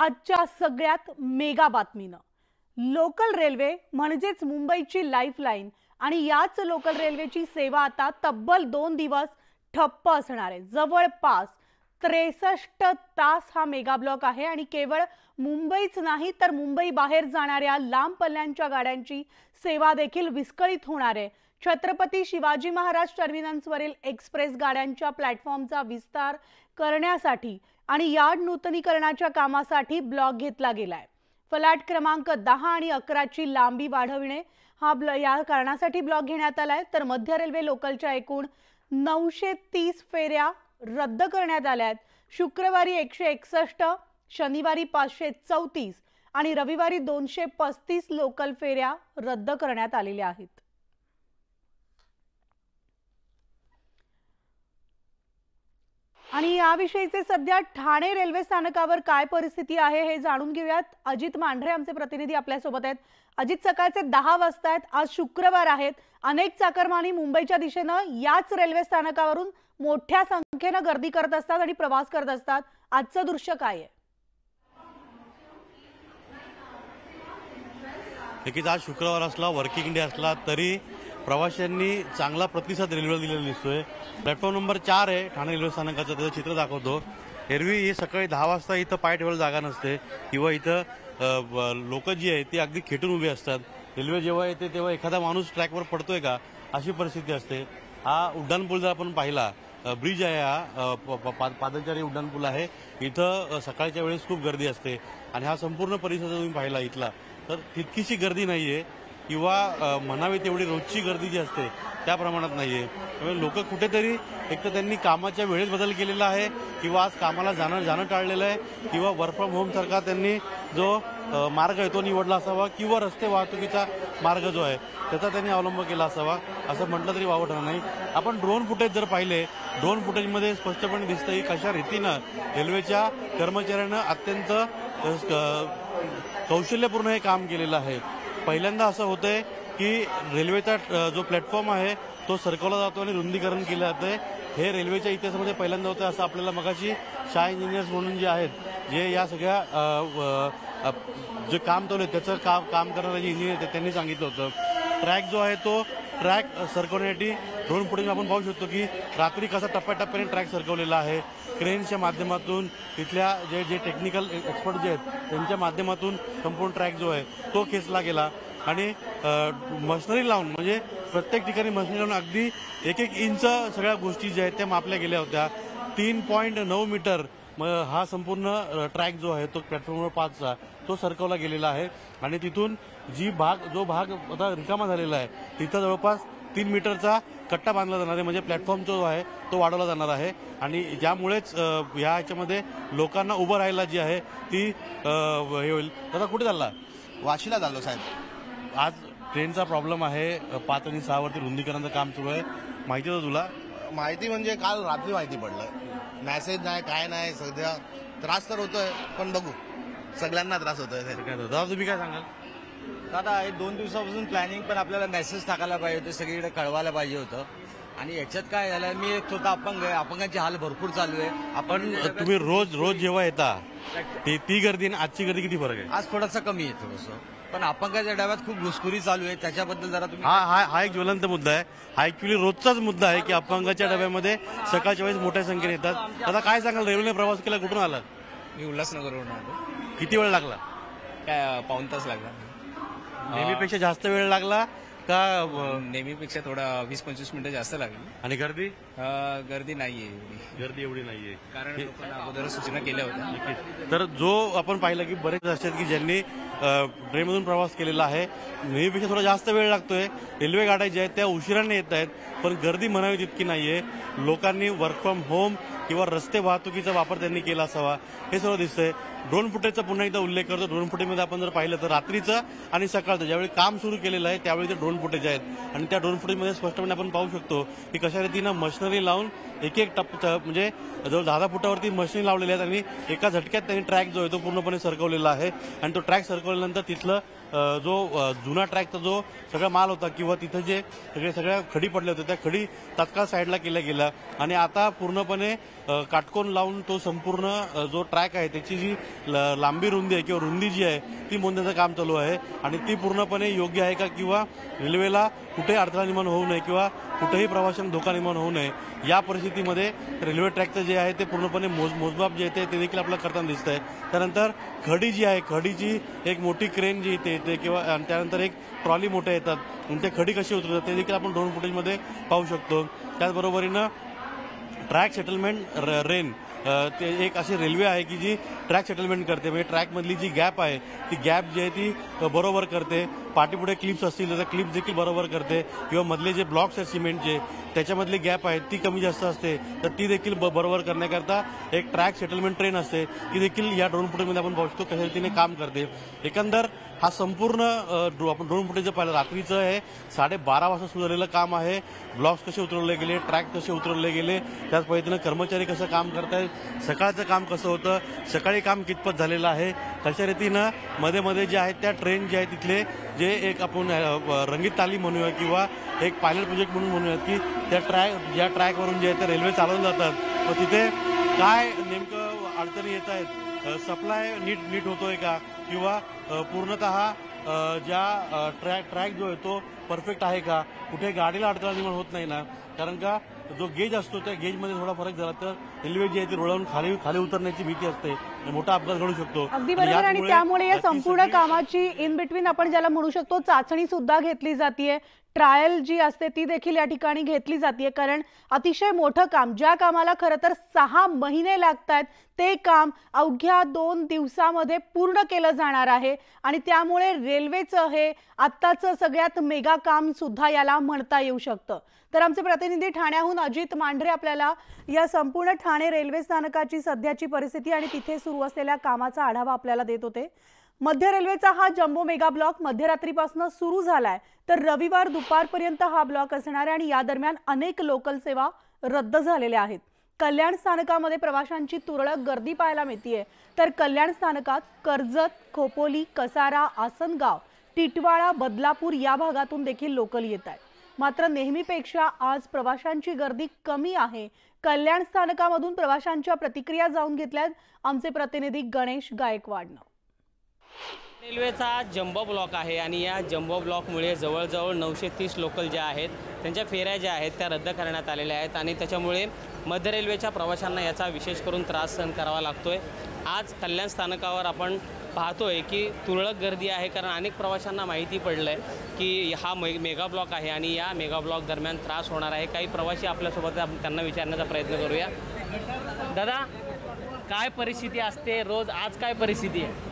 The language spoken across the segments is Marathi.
आजच्या सगळ्यात मेगा बातमीनं लोकल रेल्वे म्हणजेच मुंबईची लाईफलाईन आणि याच लोकल रेल्वेची सेवा आता तब्बल 2 दिवस ठप्प असणार आहे। जवळपास 63 तास हा मेगा ब्लॉक आहे आणि केवळ मुंबईच नाही तर मुंबई बाहेर जाणाऱ्या लांब पल्ल्यांच्या गाड्यांची सेवा देखील विस्कळीत होणार आहे। छत्रपती शिवाजी महाराज टर्मिनसवरील एक्सप्रेस गाड्यांच्या प्लॅटफॉर्मचा विस्तार करण्यासाठी आणि यार्ड नूतनीकरणाच्या कामासाठी ब्लॉक घेतला गेलाय। फलाट क्रमांक 10 आणि 11 ची लांबी वाढवणे या कारणासाठी ब्लॉक घेण्यात आलाय। तर मध्य रेल्वे लोकलच्या एकूण 930 फेऱ्या रद्द करण्यात आल्या आहेत। शुक्रवारी 161, शनिवारी 534 आणि रविवारी 235 लोकल फेऱ्या रद्द करण्यात आलेल्या आहेत। आणि याविषयीचे सध्या ठाणे रेल्वे स्थानकावर काय परिस्थिती आहे हे जाणून घेऊयात। अजित मांढरे आमचे प्रतिनिधी आपल्या सोबत आहेत। अजित, सकाळचे 10 वाजता आहेत, आज शुक्रवार आहेत, अनेक चाकरमानी मुंबईच्या दिशेनं याच रेल्वे स्थानकावरून मोठ्या संख्येनं गर्दी करत असतात आणि प्रवास करत असतात। आजचं दृश्य काय आहे? नक्कीच आज शुक्रवार असला, वर्किंग डे असला तरी प्रवाशांनी चांगला प्रतिसाद रेल्वेला दिलेला दिसतोय। प्लॅटफॉर्म नंबर 4 आहे ठाणे रेल्वे स्थानकाचं, त्याचं चित्र दाखवतो। एरवी ही सकाळी 10 वाजता इथं पाय ठेवायला जागा नसते किंवा इथं लोक जी आहे ती अगदी खेटून उभी असतात। रेल्वे जेव्हा येते तेव्हा एखादा माणूस ट्रॅकवर पडतोय का अशी परिस्थिती असते। हा उड्डाणपूल जर आपण पाहिला, ब्रिज आहे, हा पादचारी उड्डाणपूल आहे, इथं सकाळच्या वेळेस खूप गर्दी असते आणि हा संपूर्ण परिसर तुम्ही पाहिला इथला तर तितकीशी गर्दी नाहीये किंवा म्हणावी तेवढी रोजची गर्दी जी असते त्या प्रमाणात नाहीये। त्यामुळे लोक कुठेतरी एक तर त्यांनी कामाच्या वेळेत बदल केलेला आहे किंवा आज कामाला जाणं टाळलेलं आहे किंवा वर्क फ्रॉम होम सारखा त्यांनी जो मार्ग आहे तो निवडला असावा किंवा रस्ते वाहतुकीचा मार्ग जो आहे त्याचा त्यांनी अवलंब केला असावा असं म्हटलं तरी वावं ठरणार नाही। आपण ड्रोन फुटेज जर पाहिले, ड्रोन फुटेजमध्ये स्पष्टपणे दिसतं की कशा रीतीनं रेल्वेच्या कर्मचाऱ्यांना अत्यंत कौशल्यपूर्ण हे काम केलेलं आहे। पहिल्यांदा असं होतंय की रेल्वेचा जो प्लॅटफॉर्म आहे तो सरकवला जातो आणि रुंदीकरण केलं जातंय। हे रेल्वेच्या इतिहासामध्ये पहिल्यांदा होतं असं आपल्याला मगाशी शाह इंजिनियर्स म्हणून जे आहेत, जे या सगळ्या जे काम चालू आहे त्याचं काम करणारे जे इंजिनियर आहेत त्यांनी सांगितलं होतं। ट्रॅक जो आहे तो ट्रॅक सरकवण्यासाठी ड्रोन फुटेज आपण पाहू शकतो की रात्री कसा टप्प्याटप्प्याने ट्रॅक सरकवलेला आहे। क्रेनच्या माध्यमातून तिथल्या जे टेक्निकल एक्सपर्ट जे आहेत त्यांच्या माध्यमातून संपूर्ण ट्रॅक जो आहे तो खेचला गेला आणि मशिनरी लावून म्हणजे प्रत्येक ठिकाणी मशिनरी लावून अगदी 1-1 इंच सगळ्या गोष्टी ज्या आहेत त्या मापल्या गेल्या होत्या। 3.9 मीटर हा संपूर्ण ट्रॅक जो आहे तो प्लॅटफॉर्म नंबर 5चा तो सरकवला गेलेला आहे आणि तिथून जो भाग आता रिकामा झालेला आहे तिथं जवळपास 3 मीटरचा कट्टा बांधला जाणार आहे, म्हणजे प्लॅटफॉर्म जो आहे तो वाढवला जाणार आहे आणि ज्यामुळेच या ह्याच्यामध्ये लोकांना उभं राहायला जी आहे ती हे होईल। आता कुठे चालला? वाशीला झालो साहेब। आज ट्रेनचा प्रॉब्लेम आहे, 5 आणि 6 वरती रुंदीकरणाचं काम सुरू आहे, माहिती होतं तुला? माहिती म्हणजे काल रात्री माहिती पडलं, मेसेज नाही काय नाही, सध्या त्रास तर होतोय पण बघू, सगळ्यांना त्रास होतोय। दादा तुम्ही काय सांगाल? दादा 2 दिवसापासून प्लॅनिंग पण आपल्याला मेसेज टाकायला पाहिजे होते, सगळीकडे कळवायला पाहिजे होतं आणि याच्यात काय झालं, मी स्वतः अपंग आहे, अपंगांची हाल भरपूर चालू आहे। आपण तुम्ही रोज जेव्हा येता ती गर्दी आणि आजची गर्दी किती फरक आहे? आज थोडासा कमी आहे थोडंसं, पण अपंगाच्या डब्यात खूप घुसखोरी चालू आहे, त्याच्याबद्दल जरा तुम्ही हा एक ज्वलंत मुद्दा आहे। हा ऍक्च्युली रोजचाच मुद्दा आहे की अपंगाच्या डब्यामध्ये सकाळच्या वेळेस मोठ्या संख्येने येतात। आता काय सांगाल, रेल्वेने प्रवास केला, कुठून आला? मी उल्हासनगरवरून आलो। किती वेळ लागला? काय पाऊण तास लागला। नेहमीपेक्षा जास्त वेळ लागला का? नेहमीपेक्षा थोडा 20-25 मिनिटं जास्त लागली। आणि गर्दी? गर्दी नाहीये एवढी। गर्दी एवढी नाहीये कारण लोकांना अगोदर सूचना केल्या होत्या। तर जो आपण पाहिलं की बरेच असतात की ज्यांनी ट्रेनमधून प्रवास केलेला आहे, नेहमीपेक्षा थोडा जास्त वेळ लागतोय। रेल्वे गाड्या ज्या आहेत त्या उशिराने येत आहेत पण गर्दी म्हणावी तितकी नाहीये। लोकांनी वर्क फ्रॉम होम किंवा रस्ते वाहतुकीचा वापर त्यांनी केला असावा हे सर्व दिसतंय। ड्रोन फुटेजचा पुन्हा एकदा उल्लेख करतो। ड्रोन फुटेजमध्ये आपण जर पाहिलं तर रात्रीचं आणि सकाळचं ज्यावेळी काम सुरू केलेलं आहे त्यावेळी ते ड्रोन फुटेज आहेत आणि त्या ड्रोन फुटेजमध्ये स्पष्टपणे आपण पाहू शकतो की कशा रीतीनं मशिनरी लावून 1-1 टप्पा म्हणजे जवळ 10 फुटावरती मशीन लावलेले आहेत आणि एका झटक्यात त्यांनी ट्रॅक जो आहे तो पूर्णपणे सरकवलेला आहे आणि तो ट्रॅक सरकवल्यानंतर तिथलं जो जुना ट्रॅकचा जो सगळा माल होता किंवा तिथे जे सगळ्या खडी पडल्या होत्या त्या खडी तात्काळ साईडला केल्या गेल्या आणि आता पूर्णपणे काटकोन लावून तो संपूर्ण जो ट्रॅक आहे त्याची जी लांबी रुंदी आहे किंवा रुंदी जी आहे ती मोजण्याचं काम चालू आहे आणि ती पूर्णपणे योग्य आहे का किंवा रेल्वेला कुठेही अडथळा निर्माण होऊ नये किंवा कुठेही प्रवाशांना धोका निर्माण होऊ नये या परिस्थितीमध्ये रेल्वे ट्रॅकचं जे आहे ते पूर्णपणे मोजमाप जे आहे ते देखील आपल्याला करताना दिसत आहे. त्यानंतर खडी जी आहे खडीची एक मोठी क्रेन जी इथे येते किंवा त्यानंतर एक ट्रॉली मोठ्या येतात ते खडी कशी उतरतात ते देखील आपण ड्रोन फुटेजमध्ये पाहू शकतो. त्याचबरोबरीनं ट्रॅक सेटलमेंट रेन ते एक अशी रेल्वे आहे की जी ट्रॅक सेटलमेंट करते म्हणजे ट्रॅकमधली जी गॅप आहे ती गॅप जी आहे ती बरोबर करते. पाठीपुढे क्लिप्स असतील तर क्लिप्स देखील बरोबर करते किंवा मधले जे ब्लॉक्स आहेत सिमेंटचे त्याच्यामधली गॅप आहे ती कमी जास्त असते तर ती देखील बरोबर करण्याकरता एक ट्रॅक सेटलमेंट ट्रेन असते ती देखील या ड्रोन फुटेजमध्ये आपण पाहू शकतो कशा रीतीने काम करते. एकंदर हा संपूर्ण आपण ड्रोन फुटेज पाहिलं रात्रीचं आहे 12:30 वाजता सुरू झालेलं काम आहे. ब्लॉक्स कसे उतरवले गेले ट्रॅक कसे उतरवले गेले त्याच पद्धतीनं कर्मचारी कसं काम करतायत सकाळचं काम कसं होतं सकाळी काम कितपत झालेलं आहे कशा रीतीनं मध्ये मध्ये जे आहेत त्या ट्रेन जे आहे तिथले जे एक आपण रंगीत तालीम म्हणूया किंवा एक पायलट प्रोजेक्ट म्हणून म्हणूयात की त्या ज्या ट्रॅकवरून जे आहे त्या रेल्वे चालवून जातात व तिथे काय नेमकं अडचणी येत आहेत सप्लाय नीट होतोय का किंवा पूर्णतः ज्या ट्रॅक जो आहे तो परफेक्ट आहे का कुठे गाडीला अडथळा निर्माण होत नाही ना कारण का जो गेज असतो त्या गेजमध्ये थोडा फरक झाला तर रेल्वे जी आहे ती रुळावून खाली उतरण्याची भीती असते मोठा अपघात घडू शकतो. अगदी बरोबर आणि त्यामुळे या संपूर्ण कामाची इन बिटवीन आपण ज्याला म्हणू शकतो चाचणी सुद्धा घेतली जाते. ट्रायल जी असते ती देखील या ठिकाणी घेतली जाते कारण अतिशय मोठं काम ज्या कामाला खरं तर 6 महिने लागतात ते काम अवघ्या 2 दिवसामध्ये पूर्ण केलं जाणार आहे आणि त्यामुळे रेल्वेचं हे आत्ताचं सगळ्यात मेगा काम सुद्धा याला म्हणता येऊ शकतं. तर आमचे प्रतिनिधी ठाण्याहून अजित मांढरे आपल्याला या संपूर्ण ठाणे रेल्वे स्थानकाची सध्याची परिस्थिती आणि तिथे सुरू असलेल्या कामाचा आढावा आपल्याला देत होते. मध्य रेल्वेचा हा जम्बो मेगा ब्लॉक मध्यरात्रीपासून सुरू झालाय तर रविवार दुपारपर्यंत हा ब्लॉक असणार आहे आणि या दरम्यान अनेक लोकल सेवा रद्द झालेल्या आहेत. कल्याण स्थानकामध्ये प्रवाशांची तुरळक गर्दी पाहायला मिळते तर कल्याण स्थानकात कर्जत खोपोली कसारा आसनगाव टिटवाळा बदलापूर या भागातून देखील लोकल येत आहेत. मात्र नेहमीपेक्षा आज प्रवाशांची गर्दी कमी आहे. कल्याण स्थानकामधून प्रवाशांच्या प्रतिक्रिया जाऊन घेतल्यात आमचे प्रतिनिधी गणेश गायकवाडनं. रेल्वेचा जम्बो ब्लॉक आहे आणि या जम्बो ब्लॉकमुळे जवळजवळ 930 लोकल ज्या आहेत त्यांच्या फेऱ्या ज्या आहेत त्या रद्द करण्यात आलेल्या आहेत आणि त्याच्यामुळे मध्य रेल्वेच्या प्रवाशांना याचा विशेष करून त्रास सहन करावा लागतोय. आज कल्याण स्थानकावर आपण पाहतोय की तुरळक गर्दी आहे कारण अनेक प्रवाशांना माहिती पडलंय की हा मेगा ब्लॉक आहे आणि या मेगा ब्लॉक दरम्यान त्रास होणार आहे. काही प्रवासी आपल्यासोबत त्यांना विचारण्याचा प्रयत्न करूया. दादा काय परिस्थिती असते रोज आज काय परिस्थिती आहे?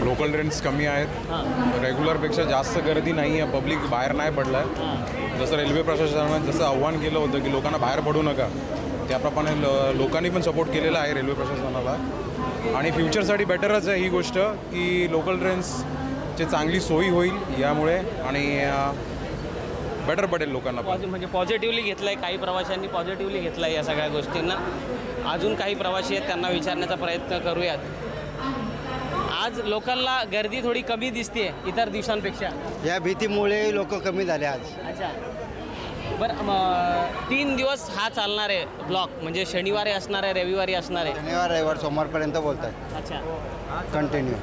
लोकल ट्रेन्स कमी आहेत रेग्युलरपेक्षा जास्त गर्दी नाही आहे पब्लिक बाहेर नाही पडलं आहे. जसं रेल्वे प्रशासनानं जसं आव्हान केलं होतं की लोकांना बाहेर पडू नका त्याप्रमाणे लोकांनी पण सपोर्ट केलेला आहे रेल्वे प्रशासनाला आणि फ्युचरसाठी बेटरच आहे ही गोष्ट की लोकल ट्रेन्सची चांगली सोयी होईल यामुळे आणि बेटर पडेल लोकांना. म्हणजे पॉझिटिव्हली घेतलं आहे काही प्रवाशांनी पॉझिटिव्हली घेतलं आहे या सगळ्या गोष्टींना. अजून काही प्रवासी आहेत त्यांना विचारण्याचा प्रयत्न करूयात. आज लोकांना गर्दी थोडी कमी दिसते इतर दिवसांपेक्षा या भीतीमुळे लोक कमी झाले आज. अच्छा बरं 3 दिवस हा चालणार आहे ब्लॉक म्हणजे शनिवारी असणार आहे रविवारी असणार आहे शनिवार रविवार सोमवारपर्यंत बोलतात. अच्छा कंटिन्यू.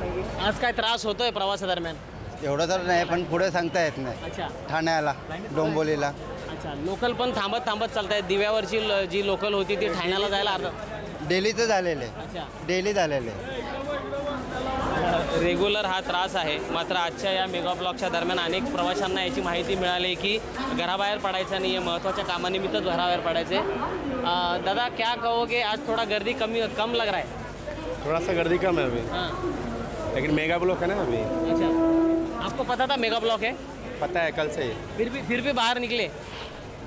आज काय त्रास होतोय प्रवासादरम्यान? एवढं तर नाही पण पुढे सांगता येत नाही. अच्छा ठाण्याला डोंबिवलीला. अच्छा लोकल पण थांबत चालत आहेत. दिव्यावरची जी लोकल होती ती ठाण्याला जायला डेलीचं झालेलं आहे. अच्छा डेली झालेलं आहे. रेग्युलर हा त्रास आहे मात्र आजच्या या मेगा ब्लॉकच्या दरम्यान अनेक प्रवाशांना याची माहिती मिळाली की घराबाहेर पडायचं नाही आहे महत्त्वाच्या कामानिमित्तच घराबाहेर पडायचे. दादा क्या कहोगे आज थोड़ा गर्दी कम लग रहा है? थोड़ा सा गर्दी कम है अभी. हाँ लेकिन मेगा ब्लॉक है ना अभी. अच्छा आपको पता था मेगा ब्लॉक है? पता है कल से. फिर भी बाहर निकले?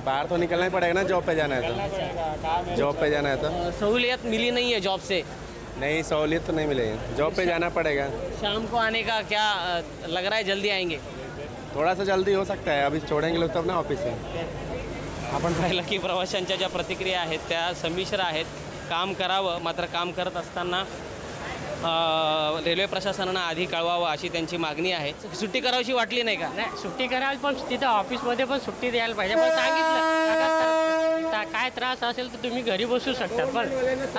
बाहर तो निकलना ही पड़ेगा ना जॉब पे जाना है तो. जॉब पे जाना है तो सहूलियत मिली नहीं है जॉब से? नहीं सहूलियत तो नहीं मिलेगी जॉब पे जाना पड़ेगा. शाम को आने का क्या लग रहा है जल्दी आएंगे? थोड़ा सा जल्दी हो सकता है अभी छोड़ेंगे लोग तब ना ऑफिस से. आपण पाहिलं की प्रवाशांच्या ज्या प्रतिक्रिया आहेत त्या संमिश्र आहेत. काम करावं मात्र काम करत असताना रेल्वे प्रशासनानं आधी कळवावं अशी त्यांची मागणी आहे. सुट्टी करावीशी वाटली नाही का? नाही सुट्टी करावी पण तिथं ऑफिसमध्ये पण सुट्टी द्यायला पाहिजे पण सांगितलं काय त्रास असेल तर तुम्ही घरी बसू शकता, पण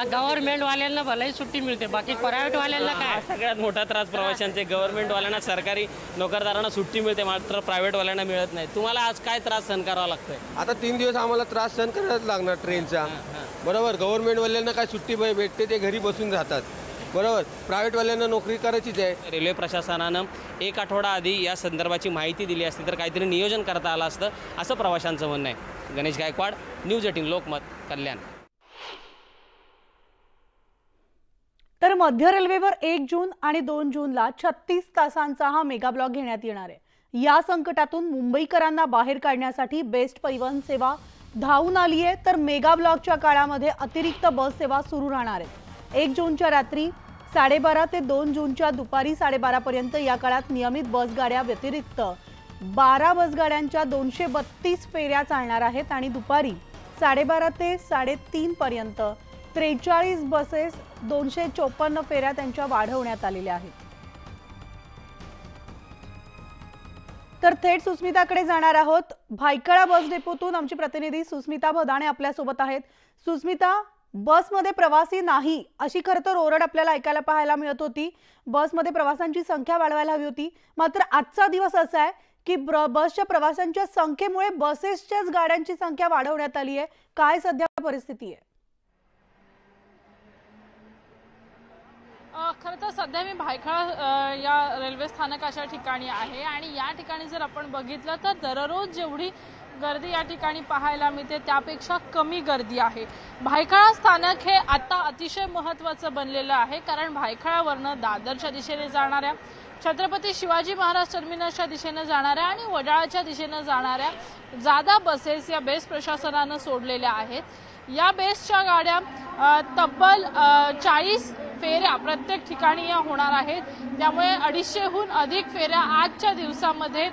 गव्हर्नमेंटवाल्यांना भलाई सुट्टी मिळते, बाकी प्रायव्हेटवाल्यांना काय. सगळ्यात मोठा त्रास प्रवाशांचे, गव्हर्नमेंटवाल्यांना सरकारी नोकरदारांना सुट्टी मिळते मात्र प्रायव्हेटवाल्यांना मिळत नाही. तुम्हाला आज काय त्रास सहन करावा लागतोय? आता 3 दिवस आम्हाला त्रास सहन करायलाच लागणार ट्रेनचा. बरोबर, गव्हर्नमेंटवाल्यांना काय सुट्टी भेटते, ते घरी बसून राहतात. बरोबर, प्रायव्हेटवाल्यांना नोकरी करायचीच आहे. रेल्वे प्रशासनानं 1 आठवडा आधी या संदर्भाची माहिती दिली असती तर काहीतरी नियोजन करता आलं असतं, असं प्रवाशांचं म्हणणं आहे. गणेश गायकवाड, न्यूज 18 लोकमत, कल्याण. तर मध्य रेल्वेवर 1 जून आणि 2 जूनला 36 तासांचा हा मेगा ब्लॉक घेण्यात येणार आहे. या संकटातून मुंबईकरांना बाहेर काढण्यासाठी बेस्ट परिवहन सेवा धावून आली आहे. तर मेगा ब्लॉकच्या काळामध्ये अतिरिक्त बस सेवा सुरू राहणार आहे. 1 जूनच्या रात्री 12:30 ते 2 जूनच्या दुपारी 12:30 पर्यंत या काळात नियमित बसगाड्या व्यतिरिक्त 12 बसगाड्यांच्या 232 फेऱ्या चालणार आहेत आणि दुपारी 12:30 ते 3:30 पर्यंत 43 बसेस 254 फेऱ्या त्यांच्या वाढवण्यात आलेल्या आहेत. तर थेट सुस्मिताकडे जाणार आहोत. भायखळा बस डेपोतून आमची प्रतिनिधी सुस्मिता भदाणे आपल्या सोबत आहेत. सुस्मिता, बसमध्ये प्रवासी नाही अशी खरं तर ओरड आपल्याला ऐकायला पाहायला मिळत होती. बसमध्ये प्रवाशांची संख्या वाढवायला हवी होती, मात्र आजचा दिवस असा आहे की बसच्या प्रवाशांच्या संख्येमुळे बसेसच्याच गाड्यांची संख्या वाढवण्यात आली आहे. काय सध्या परिस्थिती आहे? खरं तर सध्या मी भायखळा या रेल्वे स्थानकाच्या ठिकाणी आहे आणि या ठिकाणी जर आपण बघितलं तर दररोज जेवढी गर्दी या ठिकाणी पाहायला मिळते त्यापेक्षा कमी गर्दी आहे. भायखळा स्थानक हे आता अतिशय महत्त्वाचं बनलेलं आहे, कारण भायखळावरनं दादरच्या दिशेने जाणाऱ्या, छत्रपती शिवाजी महाराज टर्मिनसच्या दिशेने जाणाऱ्या आणि वडाळ्याच्या दिशेने जाणाऱ्या जादा बसेस या बेस्ट प्रशासनानं सोडलेल्या आहेत. या बेस्टच्या गाड्या तब्बल 40 फेऱ्या प्रत्येक ठिकाणी या होणार आहेत. त्यामुळे 250हून अधिक फेऱ्या आजच्या दिवसामध्ये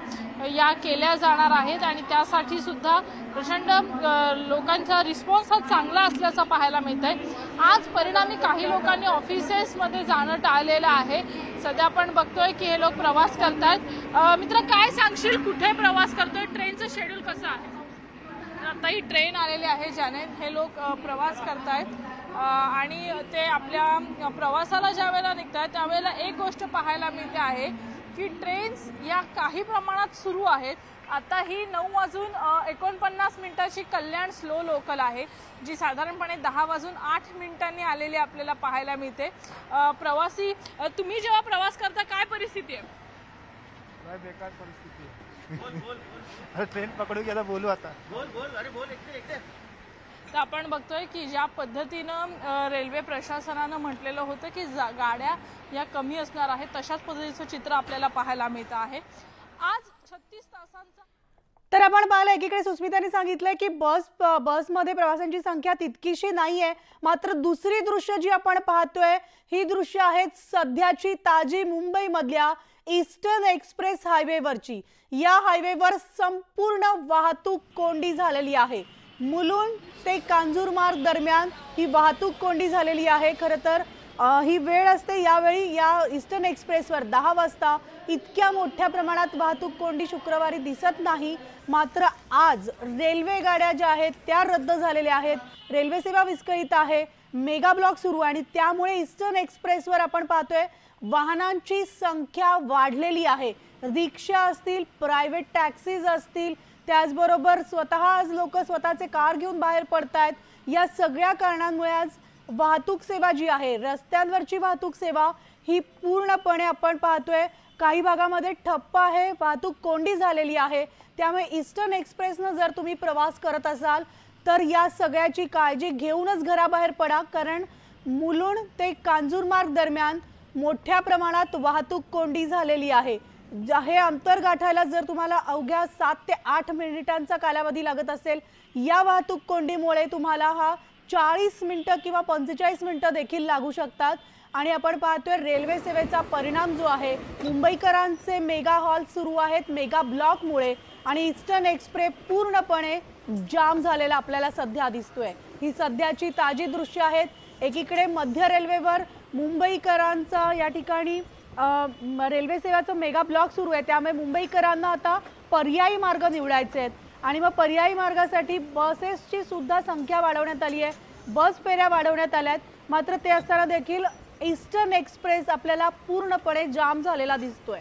या केल्या जाणार आहेत आणि त्यासाठी सुद्धा प्रचंड लोकांचा रिस्पॉन्स हा चांगला असल्याचा पाहायला मिळत आहे. आज परिणामी काही लोकांनी ऑफिसेसमध्ये जाणं टाळलेलं आहे. सध्या आपण बघतोय की हे लोक प्रवास करतायत. मित्र, काय सांगशील, कुठे प्रवास करतोय, ट्रेनचं शेड्यूल कसं आहे? आता ही ट्रेन आलेली आहे ज्याने हे लोक प्रवास करतायत आणि ते आपल्या प्रवासाला ज्या वेळेला निघतात त्यावेळेला एक गोष्ट पाहायला मिळते आहे की ट्रेन्स या काही प्रमाणात सुरू आहेत. आता ही 9:49 कल्याण स्लो लोकल आहे, जी साधारणपणे 10:08 आलेली आपल्याला पाहायला मिळते. प्रवासी, तुम्ही जेव्हा प्रवास करता काय परिस्थिती आहे? बेकार परिस्थिती आहे. अरे ट्रेन पकडू की आता बोलू आता. तर आपण बघतोय की ज्या पद्धतीनं रेल्वे प्रशासनानं म्हटलेलं होतं की गाड्या या कमी असणार आहेत, तशाच पद्धतीचं चित्र आपल्याला पाहायला मिळतं आहे. आज 36 तासांचा. तर आपण पाहिलं, एकीकडे सुस्मिताने सांगितलंय की बसमध्ये प्रवाशांची संख्या तितकीशी नाहीये, मात्र दुसरी दृश्य जी आपण पाहतोय ही दृश्य आहेत सध्याची ताजी मुंबईमधल्या ईस्टर्न एक्सप्रेस हायवेवरची. या हायवेवर संपूर्ण वाहतूक कोंडी झालेली आहे. मुलुंड ते कांजूरमार्ग दरम्यान ही वाहतूक कोंडी झालेली आहे. खरं तर ही वेळ असते, यावेळी या ईस्टर्न एक्सप्रेसवर 10 वाजता इतक्या मोठ्या प्रमाणात वाहतूक कोंडी शुक्रवारी दिसत नाही. मात्र आज रेल्वे गाड्या ज्या आहेत त्या रद्द झालेल्या आहेत. रेल्वे सेवा विस्कळीत आहे, मेगा ब्लॉक सुरू आणि त्यामुळे ईस्टर्न एक्सप्रेसवर आपण पाहतोय वाहनांची संख्या वाढलेली आहे. रिक्षा असतील, प्रायव्हेट टॅक्सीज असतील, त्याचबरोबर आज लोक स्वतःचे कार घेऊन बाहेर पडतायत. या सगळ्या कारणांमुळे आज वाहतूक सेवा जी आहे, रस्त्यांवरची वाहतूक सेवा ही पूर्णपणे आपण पाहतोय काही भागामध्ये ठप्प आहे, वाहतूक कोंडी झालेली आहे. त्यामुळे ईस्टर्न एक्सप्रेसनं जर तुम्ही प्रवास करत असाल तर या सगळ्याची काळजी घेऊनच घराबाहेर पडा, कारण मुलुंड ते कांजूरमार्ग दरम्यान मोठ्या प्रमाणात वाहतूक कोंडी झालेली आहे. हे अंतर गाठायला जर तुम्हाला अवघ्या 7 ते 8 मिनिटांचा कालावधी लागत असेल, या वाहतूक कोंडीमुळे तुम्हाला हा 40 मिनिटं किंवा 45 मिनिटं देखील लागू शकतात. आणि आपण पाहतोय रेल्वे सेवेचा परिणाम जो आहे, मुंबईकरांचे मेगा हॉल सुरू आहेत मेगा ब्लॉकमुळे आणि ईस्टर्न एक्सप्रेस पूर्णपणे जाम झालेला आपल्याला सध्या दिसतोय. ही सध्याची ताजी दृश्य आहेत. एकीकडे मध्य रेल्वेवर मुंबईकरांचा या ठिकाणी रेल्वे सेवाचं मेगा ब्लॉक सुरू आहे, त्यामुळे मुंबईकरांना आता पर्यायी मार्ग निवडायचे आहेत आणि मग पर्यायी मार्गासाठी बसेसची सुद्धा संख्या वाढवण्यात आली आहे, बस फेऱ्या वाढवण्यात आल्यात. मात्र ते असताना देखील ईस्टर्न एक्सप्रेस आपल्याला पूर्णपणे जाम झालेला दिसतोय.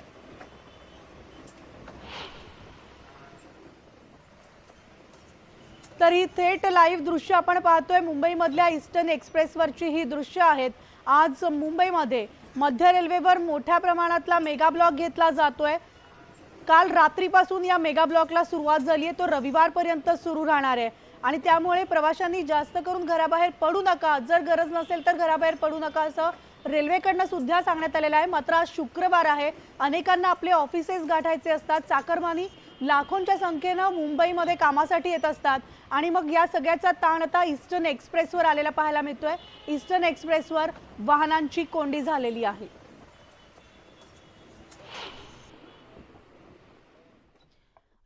तर ही थेट लाईव्ह दृश्य आपण पाहतोय मुंबईमधल्या ईस्टर्न एक्सप्रेसवरची ही दृश्य आहेत. आज मुंबईमध्ये मध्य रेल्वेवर मोठ्या प्रमाणातला मेगा ब्लॉक घेतला जातोय. काल रात्रीपासून या मेगा ब्लॉकला सुरुवात झाली आहे, तो रविवारपर्यंत सुरू राहणार आहे आणि त्यामुळे प्रवाशांनी जास्त करून घराबाहेर पडू नका, जर गरज नसेल तर घराबाहेर पडू नका असं रेल्वेकडनं सुद्धा सांगण्यात आलेलं आहे. मात्र आज शुक्रवार आहे, अनेकांना आपले ऑफिसेस गाठायचे असतात, चाकरमानी लाखोंच्या संख्येनं मुंबईमध्ये कामासाठी येत असतात आणि मग या सगळ्याचा ताण आता ईस्टर्न एक्सप्रेसवर आलेला पाहायला मिळतोय. ईस्टर्न एक्सप्रेसवर वाहनांची कोंडी झालेली आहे.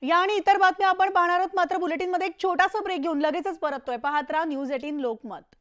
या आणि इतर बातम्या आपण पाहणार आहोत, मात्र बुलेटिनमध्ये एक छोटासा ब्रेक घेऊन लगेचच परततोय. पाहत राहा न्यूज 18 लोकमत.